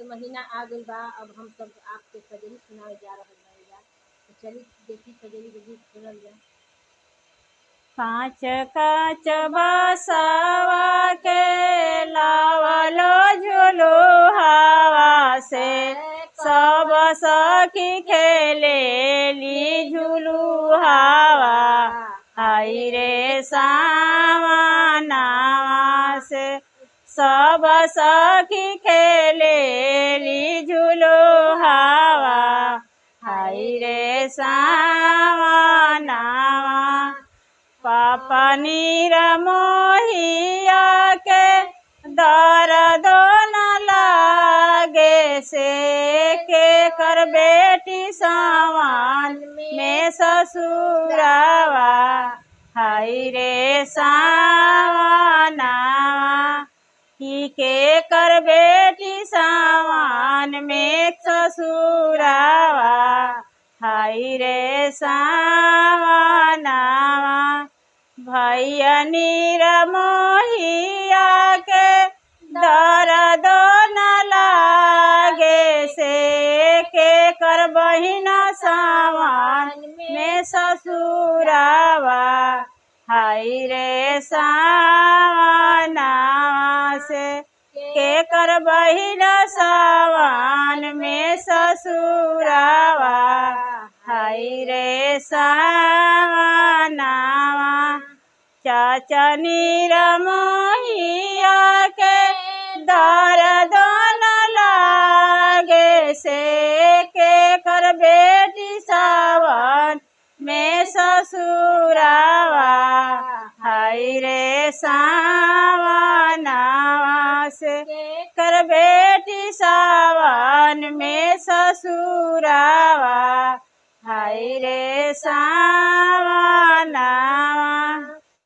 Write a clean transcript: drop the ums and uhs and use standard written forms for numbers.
महीना आ गइल बा। अब हम सब आपके कजरी सुनावे जा रहल बानी। तो चली देखी कजरी के गीत सुनल जा। कांच कांच बसवा के लावलो झूलो हवा से सब सखी खेलेली झूलू हवा। आई रे सावनावा से सब सखी खेलेली झूलो हवा। आई रे सावनावा पापनीर मोहिया के दर्द न लागे से के कर बेटी सावन में ससुरावा। हाय रे सावनावा की के कर बेटी सावन में ससुरावा। हाय रे सावनावा भैया नीर मोहिया के दर्द न लागे से के कर बहिना सावन में ससुरावा। हाय रे सावनावा से के कर बहिना सावन में ससुरावा। हाय रे सावनावा चाचा नीर मोहिया के दर्द न लागे से के कर बेटी सावन में ससुरावा। हाय रे सावनावा से कर बेटी सावन में ससुरावा। हाय रे सावनावा